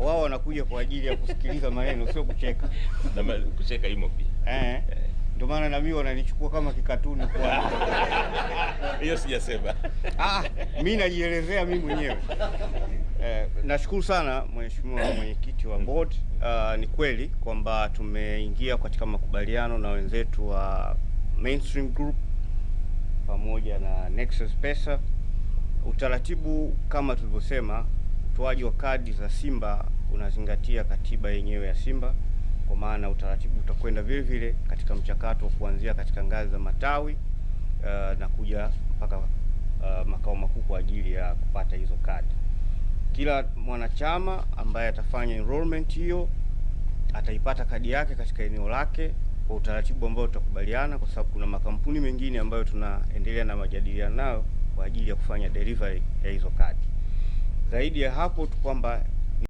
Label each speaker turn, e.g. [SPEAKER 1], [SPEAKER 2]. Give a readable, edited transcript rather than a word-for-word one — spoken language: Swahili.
[SPEAKER 1] wao wanakuja kwa ajili ya kusikiliza maneno, sio kucheka.
[SPEAKER 2] Na kucheka imo pia.
[SPEAKER 1] Ndio maana na mimi wananichukua kama kikatuni kwa.
[SPEAKER 2] Hiyo sijasema.
[SPEAKER 1] Mimi najielezea mimi mwenyewe. Nashukuru sana Mheshimiwa Mwenyekiti wa Board. Ni kweli kwamba tumeingia katika makubaliano na wenzetu wa Mainstream Group pamoja na Nexus Pesa. Utaratibu kama tulivyosema, utoaji wa kadi za Simba unazingatia katiba yenyewe ya Simba, kwa maana utaratibu utakwenda vile vile katika mchakato kuanzia katika ngazi za matawi na kuja mpaka makao makuu kwa ajili ya kupata hizo kadi. Kila mwanachama ambaye atafanya enrollment hiyo ataipata kadi yake katika eneo lake kwa utaratibu ambao tutakubaliana, kwa sababu kuna makampuni mengine ambayo tunaendelea na majadiliano nayo kwa ajili ya kufanya delivery ya hizo kadi. Zaidi ya hapo tu kwamba